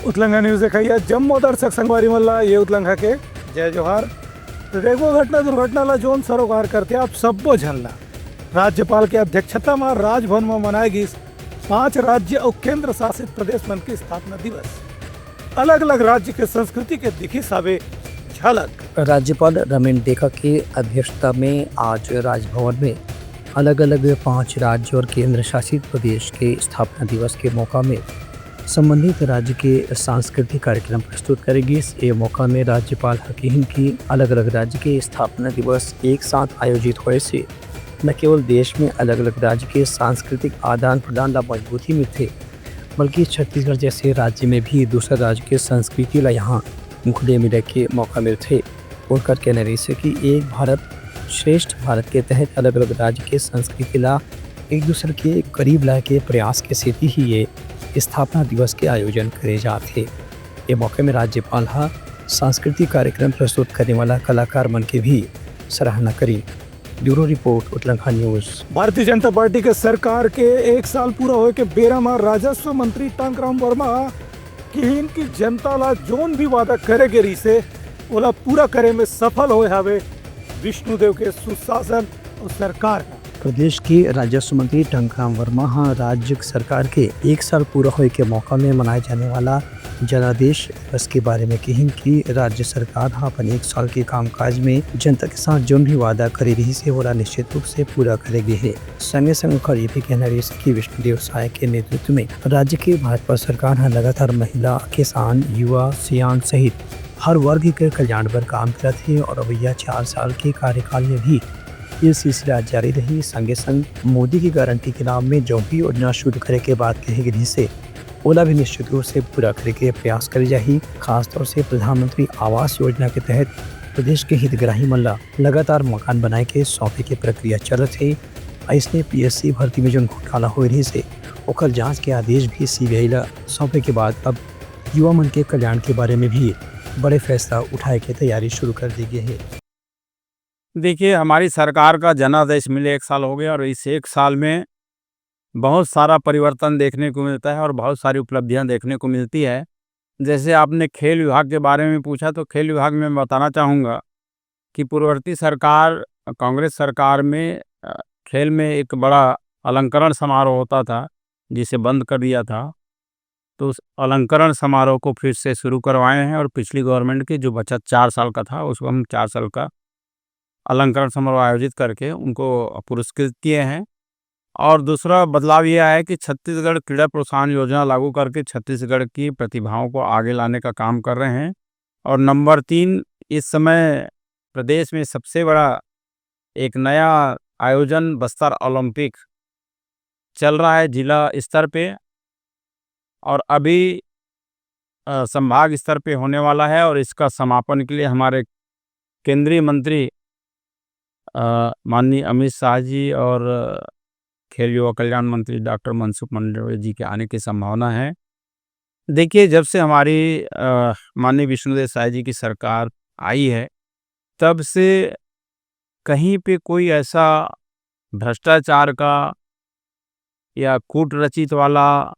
उतलंघा news देखा जम्मू दर्शक संगवारी मल्ला ये उतलंघा के जय जोहार। तो देखो घटना दुर्घटना जोन सरोकार करते आप सबो झलना राज्यपाल के अध्यक्षता में राजभवन में मनाएगी 5 राज्य और केंद्र शासित प्रदेश मन की स्थापना दिवस। अलग अलग राज्य के संस्कृति के दिखी सावे झलक। राज्यपाल रमेन डेका की अध्यक्षता में आज राजभवन में अलग अलग 5 राज्य और केंद्र शासित प्रदेश के स्थापना दिवस के मौका में संबंधित राज्य के सांस्कृतिक कार्यक्रम प्रस्तुत करेगी। इस मौका में राज्यपाल हकीम की अलग अलग राज्य के स्थापना दिवस एक साथ आयोजित होने से न केवल देश में अलग अलग राज्य के सांस्कृतिक आदान प्रदान ला मजबूती में थे, बल्कि छत्तीसगढ़ जैसे राज्य में भी दूसरे राज्य के संस्कृति ला यहाँ खुले मिलने के मौका मिलते। उनका कहना रही है कि एक भारत श्रेष्ठ भारत के तहत अलग अलग राज्य के संस्कृति ला एक दूसरे के करीब लाए के प्रयास के स्थिति ही ये स्थापना दिवस के आयोजन करे जाते। ये मौके में राज्यपाल सांस्कृतिक कार्यक्रम प्रस्तुत करने वाला कलाकार मन की भी सराहना करी। ब्यूरो रिपोर्ट उतलंघा न्यूज। भारतीय जनता पार्टी के सरकार के 1 साल पूरा होए के बेरा में राजस्व मंत्री टांकराम वर्मा की जनता ला जोन भी वादा करे के रही से ओला पूरा करे में सफल होए हवे विष्णुदेव के सुशासन और सरकार का। प्रदेश के राजस्व मंत्री टांकराम वर्मा राज्य सरकार के 1 साल पूरा होने के मौका में मनाए जाने वाला जनादेश दिवस के बारे में कही कि राज्य सरकार अपन 1 साल के कामकाज में जनता के साथ जो भी वादा करे रही से वो निश्चित रूप से पूरा करेगी है। संगे संग ये भी कहना रही कि विष्णुदेव साय के नेतृत्व में राज्य की भाजपा सरकार लगातार महिला, किसान, युवा, सियान सहित हर वर्ग के कल्याण पर काम करत है और भैया 4 साल के कार्यकाल में भी ये सिलसिला जारी रही। संगे संग मोदी की गारंटी के नाम में जो भी योजना शुरू करे के बाद कहेगी से ओला भी निश्चित रूप से पूरा करे के प्रयास करी जाही। खासतौर से प्रधानमंत्री आवास योजना के तहत प्रदेश के हितग्राही मल्ला लगातार मकान बनाए के सौंपे के प्रक्रिया चलत है। इसने PSC भर्ती में जो घोटाला हो रही से ओकर जांच के आदेश भी CBI ला सौंपे के बाद अब युवा मन के कल्याण के बारे में भी बड़े फैसला उठाए के तैयारी शुरू कर दी गई है। देखिए, हमारी सरकार का जनादेश मिले 1 साल हो गया और इस 1 साल में बहुत सारा परिवर्तन देखने को मिलता है और बहुत सारी उपलब्धियां देखने को मिलती है। जैसे आपने खेल विभाग के बारे में पूछा तो खेल विभाग में मैं बताना चाहूँगा कि पूर्ववर्ती सरकार कांग्रेस सरकार में खेल में एक बड़ा अलंकरण समारोह होता था जिसे बंद कर दिया था। तो उस अलंकरण समारोह को फिर से शुरू करवाए हैं और पिछली गवर्नमेंट की जो बचा 4 साल का था उसको हम 4 साल का अलंकरण समारोह आयोजित करके उनको पुरस्कृत किए हैं। और दूसरा बदलाव यह है कि छत्तीसगढ़ क्रीड़ा प्रोत्साहन योजना लागू करके छत्तीसगढ़ की प्रतिभाओं को आगे लाने का काम कर रहे हैं। और नंबर 3, इस समय प्रदेश में सबसे बड़ा एक नया आयोजन बस्तर ओलंपिक चल रहा है जिला स्तर पे और अभी संभाग स्तर पे होने वाला है। और इसका समापन के लिए हमारे केंद्रीय मंत्री माननीय अमित शाह जी और खेल युवा कल्याण मंत्री डॉक्टर मनसुख मंडाविया जी के आने की संभावना है। देखिए, जब से हमारी माननीय विष्णुदेव साय जी की सरकार आई है तब से कहीं पे कोई ऐसा भ्रष्टाचार का या कूट रचित वाला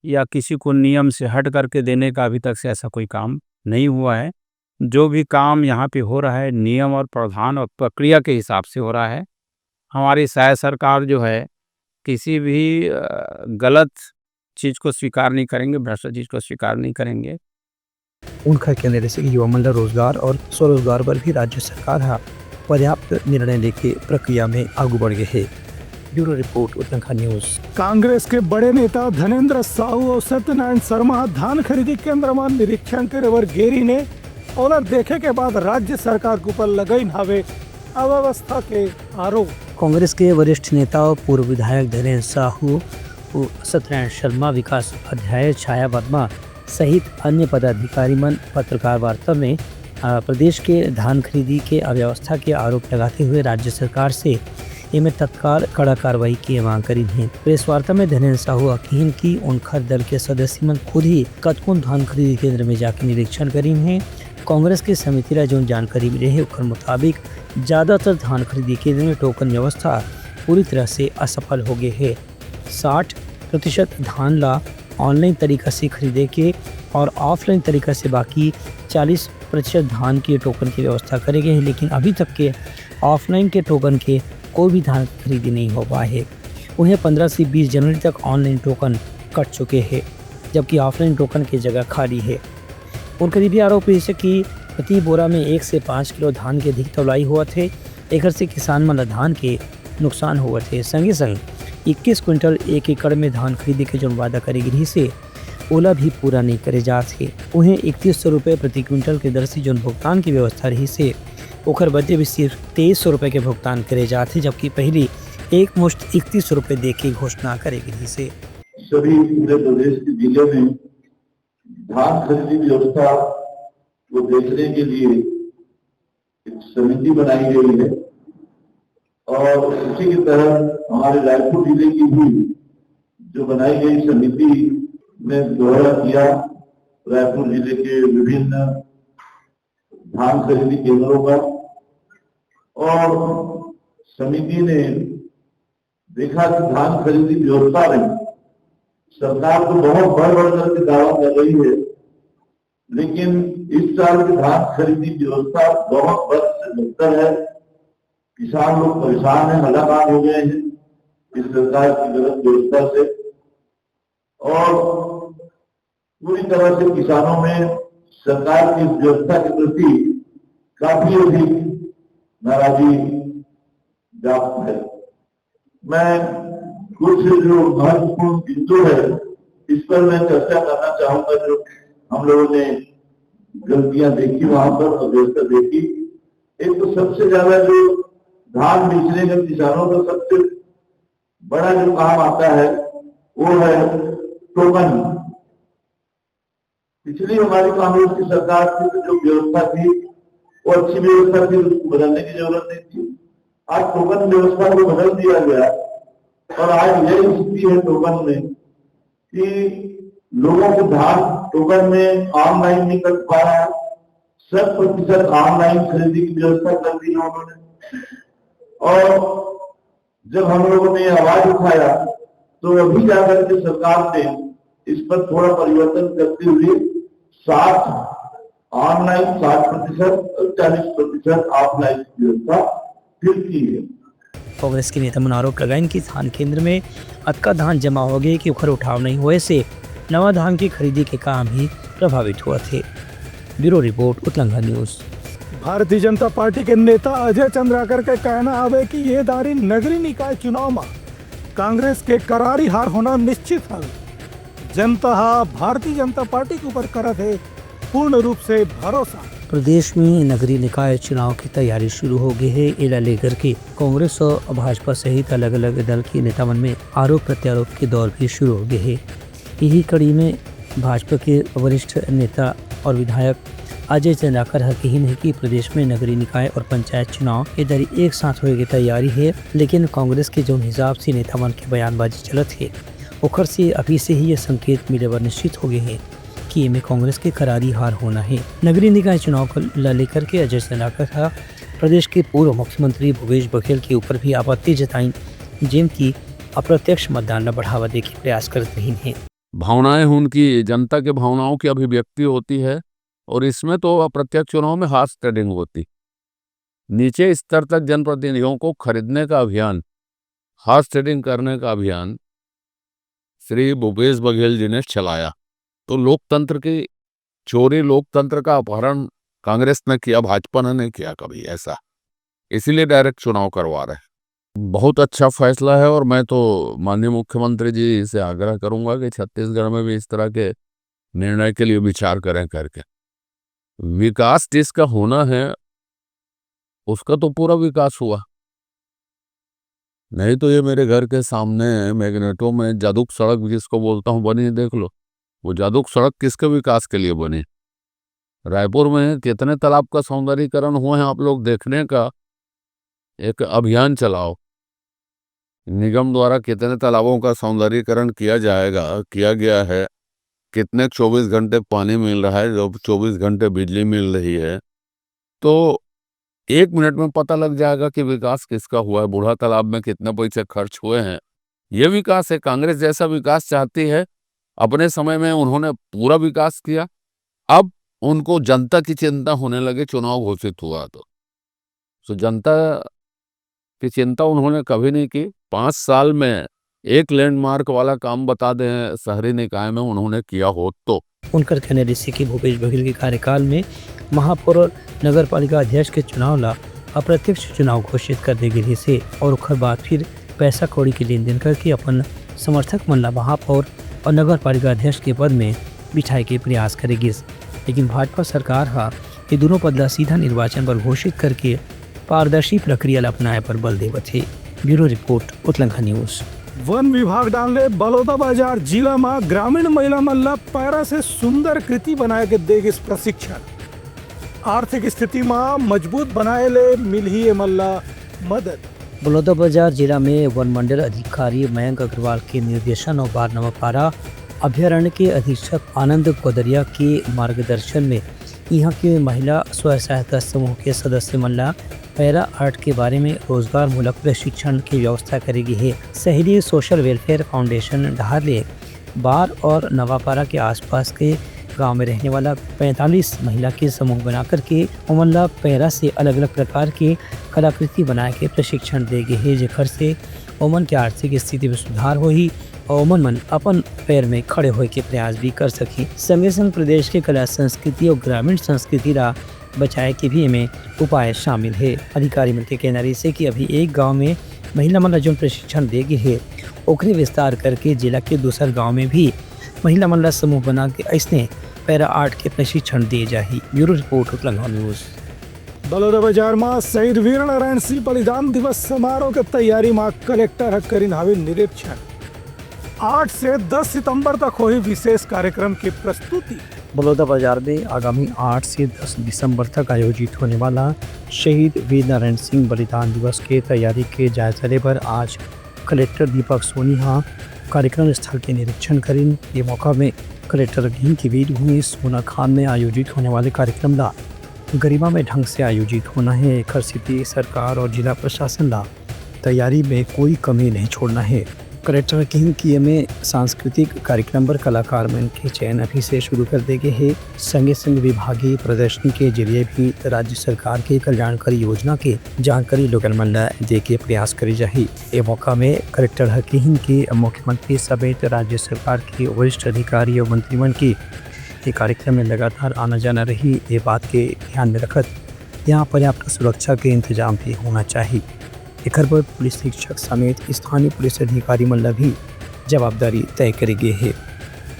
या किसी को नियम से हट करके देने का अभी तक से ऐसा कोई काम नहीं हुआ है। जो भी काम यहाँ पे हो रहा है नियम और प्रावधान और प्रक्रिया के हिसाब से हो रहा है। हमारी साय सरकार जो है किसी भी गलत चीज़ को स्वीकार नहीं करेंगे, भ्रष्ट चीज़ को स्वीकार नहीं करेंगे। उनका कहने जैसे कि युवा मंडल रोजगार और स्वरोजगार पर भी राज्य सरकार पर्याप्त निर्णय लेके प्रक्रिया में आगे बढ़ गए है। ब्यूरो रिपोर्ट उतलंघा न्यूज। कांग्रेस के बड़े नेता धनेन्द्र साहू और सत्यनारायण शर्मा धान खरीदी केंद्र में निरीक्षण करे वर गेरी ने और देखे के बाद राज्य सरकार के ऊपर लगाई हवे अव्यवस्था के आरोप। कांग्रेस के वरिष्ठ नेता और पूर्व विधायक धनेन्द्र साहू, सत्यनारायण शर्मा, विकास उपाध्याय, छाया वर्मा सहित अन्य पदाधिकारी मन पत्रकार वार्ता में प्रदेश के धान खरीदी के अव्यवस्था के आरोप लगाते हुए राज्य सरकार से इनमें तत्काल कड़ा कार्रवाई की मांग करी है। प्रेस वार्ता में धनेन्द्र साहू अकीन की उनका दल के सदस्य मन खुद ही कतकुन धान खरीदी केंद्र में जाकर निरीक्षण करी है। कांग्रेस की समिति ला जो जानकारी मिले है उसके मुताबिक ज्यादातर धान खरीदी केंद्र में टोकन व्यवस्था पूरी तरह से असफल हो गए है। 60% धान ला ऑनलाइन तरीका से खरीदे के और ऑफलाइन तरीका से बाकी 40% धान के टोकन की व्यवस्था करे गए हैं, लेकिन अभी तक के ऑफलाइन के टोकन के कोई भी धान की खरीदी नहीं हो पाए है। उन्हें 15 से 20 जनवरी तक ऑनलाइन टोकन कट चुके हैं, जबकि ऑफलाइन टोकन की जगह खाली है। और करीबी आरोप है कि प्रति बोरा में 1 से 5 किलो धान के अधिक तौलाई हुआ थे। एक से किसान मन धान के नुकसान हुए थे। संगे संग 21 क्विंटल 1 एकड़ में धान खरीदे के जो वादा करे गिरी से ओला भी पूरा नहीं करे जाते। उन्हें 3100 रुपये प्रति क्विंटल के दर से जो भुगतान की व्यवस्था रही से ओखर बदले भी सिर्फ 2300 रुपये के भुगतान करे जाते, जबकि पहले एक मुश्त 3100 रुपये दे के घोषणा करे गिरी से। सभी पूरे प्रदेश के जिले में धान खरीदी व्यवस्था को देखने के लिए एक समिति बनाई गई है और उसी की तरह हमारे रायपुर जिले की भी जो बनाई गई समिति ने दौरा किया रायपुर जिले के विभिन्न धान खरीदी केंद्रों पर और समिति ने देखा कि धान खरीदी व्यवस्था में सरकार तो बहुत बढ़ करके दावा कर रही है, लेकिन इस साल की धान खरीदी व्यवस्था बहुत बद से बदतर है। किसान लोग परेशान हैं, हलाकान हो गए हैं इस सरकार की गलत व्यवस्था से और पूरी तरह से किसानों में सरकार की व्यवस्था के प्रति काफी अधिक नाराजगी व्याप्त है। मैं कुछ जो महत्वपूर्ण बिंदु है इस पर मैं चर्चा करना चाहूंगा जो हम लोगों ने गलतियां देखी वहां पर और व्यवस्था देखी। एक तो सबसे ज्यादा जो धान बेचने का किसानों का सबसे बड़ा जो काम आता है वो है टोकन। पिछली हमारी कांग्रेस की सरकार की तो जो व्यवस्था थी वो अच्छी व्यवस्था थी, उसको बदलने की जरूरत नहीं थी। आज टोकन व्यवस्था को बदल दिया गया और आज यही स्थिति है टोकन में कि लोगों को धान टोकन में ऑनलाइन नहीं कर पा रहा है। 100% ऑनलाइन खरीदी की व्यवस्था कर दी है उन्होंने और जब हम लोगों ने आवाज उठाया तो अभी जाकर के सरकार ने इस पर थोड़ा परिवर्तन करते हुए 60 ऑनलाइन 60% और 40% ऑफलाइन की व्यवस्था फिर की है। कांग्रेस के नेता मन आरोप लगाए कि धान केंद्र में अतका धान जमा हो गए कि उखर उठाव नहीं हुए से नवा धान की खरीदी के काम ही प्रभावित हुआ थे। ब्यूरो रिपोर्ट उत्तलंघा न्यूज। भारतीय जनता पार्टी के नेता अजय चंद्राकर का कहना है कि ये दारी नगरीय निकाय चुनाव में कांग्रेस के करारी हार होना निश्चित है। जनता भारतीय जनता पार्टी के ऊपर करत है पूर्ण रूप से भरोसा। प्रदेश में नगरीय निकाय चुनाव की तैयारी शुरू हो गई है। इला लेकर के कांग्रेस और भाजपा सहित अलग अलग दल के नेता मन में आरोप प्रत्यारोप के दौर भी शुरू हो गए है। यही कड़ी में भाजपा के वरिष्ठ नेता और विधायक अजय चंद्राकर हकीन है कि प्रदेश में नगरीय निकाय और पंचायत चुनाव के दरी एक साथ होने की तैयारी है, लेकिन कांग्रेस के जो हिसाब से नेता मन के बयानबाजी चलत है ओखर से अभी से ही ये संकेत मिले व निश्चित हो गए हैं कि में कांग्रेस के करारी हार होना है। नगरीय निकाय चुनाव को लेकर के अजय चंद्राकर प्रदेश के पूर्व मुख्यमंत्री भूपेश बघेल के ऊपर भी आपत्ति जताई, जिनकी अप्रत्यक्ष मतदान में बढ़ावा दे के प्रयास कर रही हैं। भावनाएं उनकी जनता के भावनाओं की अभिव्यक्ति होती है और इसमें तो अप्रत्यक्ष चुनाव में हाथ ट्रेडिंग होती। नीचे स्तर तक जनप्रतिनिधियों को खरीदने का अभियान, हाथ ट्रेडिंग करने का अभियान श्री भूपेश बघेल जी ने चलाया। तो लोकतंत्र की चोरी, लोकतंत्र का अपहरण कांग्रेस ने किया, भाजपा ने नहीं किया कभी ऐसा। इसीलिए डायरेक्ट चुनाव करवा रहे हैं। बहुत अच्छा फैसला है और मैं तो माननीय मुख्यमंत्री जी से आग्रह करूंगा कि छत्तीसगढ़ में भी इस तरह के निर्णय के लिए विचार करें करके। विकास जिसका होना है उसका तो पूरा विकास हुआ, नहीं तो ये मेरे घर के सामने मैग्नेटो में जादुक सड़क जिसको बोलता हूँ बनी, देख लो वो जादुक सड़क किसके विकास के लिए बनी। रायपुर में कितने तालाब का सौंदर्यीकरण हुए हैं आप लोग देखने का एक अभियान चलाओ। निगम द्वारा कितने तालाबों का सौंदर्यीकरण किया गया है, कितने 24 घंटे पानी मिल रहा है, जो 24 घंटे बिजली मिल रही है, तो 1 मिनट में पता लग जाएगा कि विकास किसका हुआ है। बूढ़ा तालाब में कितने पैसे खर्च हुए हैं। ये विकास है। कांग्रेस जैसा विकास चाहती है अपने समय में उन्होंने पूरा विकास किया। अब उनको जनता की चिंता होने लगे, चुनाव घोषित हुआ तो जनता की चिंता उन्होंने कभी नहीं की। 5 साल में एक लैंडमार्क वाला काम बता दें शहरी निकाय में उन्होंने किया हो तो। उनकर कहने जैसे कि भूपेश बघेल के कार्यकाल में महापौर और नगर पालिका अध्यक्ष के चुनाव ला अप्रत्यक्ष चुनाव घोषित कर दे गए से और ओकर बाद फिर पैसा कौड़ी के लेन देन करके अपन समर्थक मन ला महापौर और नगर पालिका अध्यक्ष के पद में बिठाए के प्रयास करेगी। लेकिन भाजपा सरकार ये दोनों पद ला सीधा निर्वाचन पर घोषित करके पारदर्शी प्रक्रिया ला अपनाए पर बल देवत है। Bureau report Uttarakhand news. One विभाग डालने बलौदाबाजार जिला में ग्रामीण महिला मन ला पैरा से सुंदर कृति बनाए के देगी प्रशिक्षण। आर्थिक स्थिति में मजबूत बनाए ले मिल ही मल्ला मदद। बलौदाबाजार जिला में वन मंडल अधिकारी मयंक अग्रवाल के निर्देशन और 12 नंबर पारा अभ्यारण्य के अधीक्षक आनंद कोदरिया के मार्गदर्शन में यहाँ के महिला स्व सहायता समूह के सदस्य मल्ला पैरा आर्ट के बारे में रोजगार मूलक प्रशिक्षण की व्यवस्था करेगी है। शहरी सोशल वेलफेयर फाउंडेशन ढारले बार और नवापारा के आसपास के गांव में रहने वाला 45 महिला के समूह बना करके उमन पैरा से अलग अलग प्रकार के कलाकृति बनाए के प्रशिक्षण देगी है, जेकर से उमन के आर्थिक स्थिति में सुधार होही और उमन मन अपन पैर में खड़े होए के प्रयास भी कर सकी। संगे संग प्रदेश के कला संस्कृति और ग्रामीण संस्कृति ला बचाए के भी इनमें उपाय शामिल है। अधिकारी मन के कहना से कि अभी एक गांव में महिला मन जो प्रशिक्षण देगी है ओकरे विस्तार करके जिला के दूसर गांव में भी महिला मन समूह बना के ऐसने पैरा आर्ट के प्रशिक्षण दिए जाही। Bureau report Uttarakhand news. Balodabazar में शहीद वीर नारायण सिंह बलिदान दिवस समारोह की तैयारी में कलेक्टर करीन हावी निरीक्षण। 8 से 10 सितंबर तक हुई विशेष कार्यक्रम की प्रस्तुति। बलौदाबाजार में आगामी 8 से 10 दिसंबर तक आयोजित होने वाला शहीद वीर नारायण सिंह बलिदान दिवस के तैयारी के जायजा लेने पर आज कलेक्टर दीपक सोनी कार्यक्रम स्थल के निरीक्षण करें। ये मौका में कलेक्टर गिन की वीर भूमि सोना खान में आयोजित होने वाले कार्यक्रम ला गरिमा में ढंग से आयोजित होना है। खर सिटी सरकार और जिला प्रशासन ला तैयारी में कोई कमी नहीं छोड़ना है। कलेक्टर कहीं कि में सांस्कृतिक कार्यक्रम पर कलाकार मन के चयन अभी से शुरू कर देंगे है। संगे संग विभागीय प्रदर्शनी के जरिए भी राज्य सरकार के कल्याणकारी योजना के जानकारी लोगन मन दे के प्रयास करी जाही। ये मौका में कलेक्टर कहीं कि मुख्यमंत्री समेत राज्य सरकार के वरिष्ठ अधिकारी और मंत्रीमंडल की ये कार्यक्रम में लगातार आना जाना रही। ये बात के ध्यान में रखत यहाँ पर्याप्त सुरक्षा के इंतजाम भी होना चाहिए। एक पर पुलिस अधीक्षक समेत स्थानीय पुलिस अधिकारी मल्ला भी जवाबदारी तय करेगी है।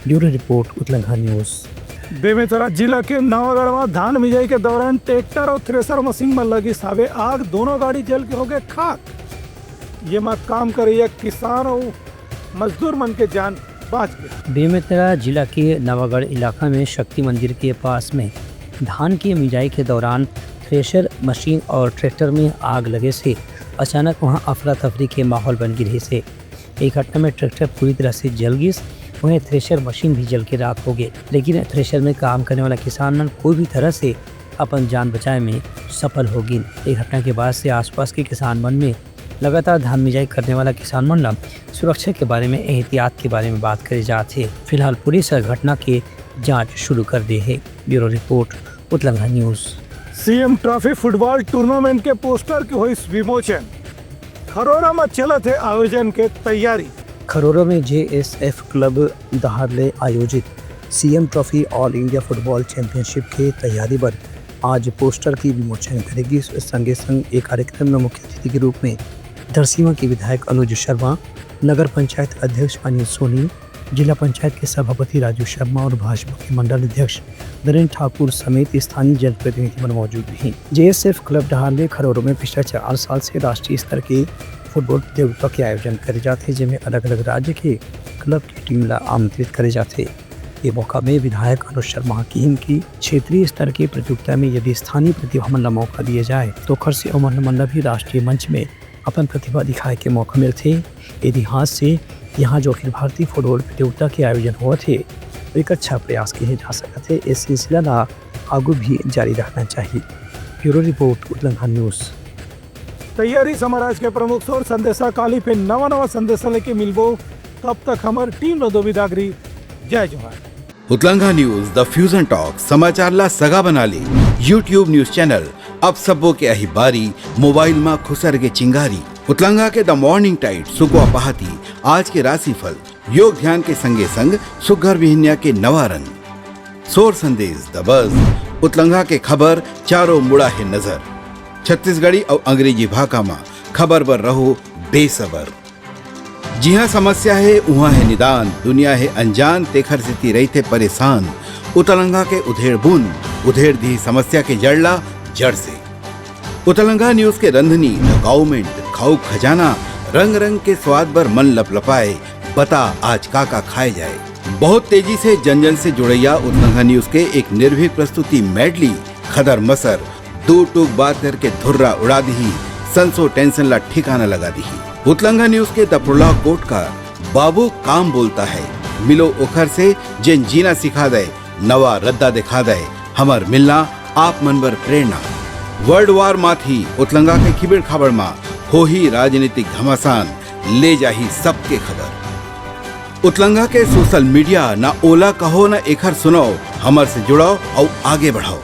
Bureau report Uttarakhand news. Bemetara जिला के नवागढ़ में धान मिजाई के दौरान ट्रैक्टर और थ्रेसर मशीन में लगी सावे आग, दोनों गाड़ी जल के हो गए खाक। ये में काम करे किसान और मजदूर मन के जान बच गए। बेमेतरा जिला के नवागढ़ इलाका में शक्ति मंदिर के पास में धान की मिजाई के दौरान थ्रेशर मशीन और ट्रैक्टर में आग लगे से अचानक वहां अफरा तफरी के माहौल बन गिरे से एक घटना में ट्रैक्टर पूरी तरह से जल गई, वहीं थ्रेशर मशीन भी जल के राख हो गए। लेकिन थ्रेशर में काम करने वाला किसान मन कोई भी तरह से अपन जान बचाए में सफल हो गई। एक घटना के बाद से आसपास के किसान मन में लगातार धान मिजाई करने वाला किसान मन सुरक्षा के बारे में एहतियात के बारे में बात करे जाते। फिलहाल पुलिस घटना की जाँच शुरू कर दी है। Bureau report Uttarakhand news. CM trophy football tournament के पोस्टर के हुई विमोचन। खरोरा में चलत है आयोजन के तैयारी। खरोरा में JSF क्लब दहाड़ले आयोजित CM trophy all India football championship के तैयारी पर आज पोस्टर की विमोचन करेगी। संगे संग एक कार्यक्रम में मुख्य अतिथि के रूप में धरसीवा के विधायक अनुज शर्मा, नगर पंचायत अध्यक्ष अनिल सोनी, जिला पंचायत के सभापति राजू शर्मा और भाजपा के मंडल अध्यक्ष नरेंद्र ठाकुर समेत स्थानीय जनप्रतिनिधि मौजूद हैं। JSF क्लब ढहारले खरोरो में पिछले 4 साल से राष्ट्रीय स्तर के फुटबॉल प्रतियोगिता के आयोजन करे जाते, जिनमें अलग अलग राज्य के क्लब की टीम ला आमंत्रित करे जाते। ये मौका में विधायक अनुज शर्मा की क्षेत्रीय स्तर की प्रतियोगिता में यदि स्थानीय प्रतिभा मन ला मौका दिया जाए तो खर से अमन मन भी राष्ट्रीय मंच में अपन प्रतिभा दिखाए के मौका मिलते। इतिहास से यहाँ जो अखिल भारतीय फुटबॉल प्रतियोगिता के आयोजन हुआ थे तो एक अच्छा प्रयास किए जा सकते। इस सिलसिला ला आगू भी जारी रखना चाहिए। Bureau report Uttarakhand news. तैयारी समाज के प्रमुख सौर संदेशा काली पे नवा संदेशा लेके मिलबो। तब तक हमारी टीम लो दो विदागरी। जय जोहार। उतलंगा न्यूज द फ्यूजन टॉक समाचार ला सगा बना ली। यूट्यूब न्यूज चैनल अब सबो के अही बारी मोबाइल में खुसर के चिंगारी। उतलंगा के द मॉर्निंग टाइड सुगवा पहाती आज के राशिफल योग ध्यान के संगे संग सुगर विहिन्या के नवा रंग सोर संदेश द बज उतलंगा के खबर चारों मुड़ा है नजर। छत्तीसगढ़ी और अंग्रेजी भाषा में खबर पर रहो बेसबर। जी हाँ, समस्या है वहाँ है निदान, दुनिया है अनजान तेखर से रही थे परेशान। उतलंगा के उधेड़ बुन उधेड़ दी समस्या के जड़ला जड़ से। उतलंगा न्यूज के रंधनी द गवर्नमेंट खाऊ खजाना रंग रंग के स्वाद पर मन लपलपाए। बता आज का खाए जाए। बहुत तेजी से जन जन से जुड़ैया उतलंगा न्यूज के एक निर्भीक प्रस्तुति मेडली खदर मसर दो टूक बात करके धुर्रा उड़ा दी। संसो टेंशन ला ठिकाना लगा दी। उतलंगा न्यूज के द प्रोलॉग कोट का बाबू काम बोलता है मिलो ओखर से जिन जीना सिखा दे नवा रद्दा दिखा दे हमर मिलना आप मनबर प्रेरणा। वर्ल्ड वार माथी उतलंगा के खिबड़ खबर मा हो ही राजनीतिक घमासान ले जाही सबके खबर। उतलंगा के सोशल मीडिया ना ओला कहो ना एखर सुनाओ हमर से जुड़ाओ और आगे बढ़ाओ।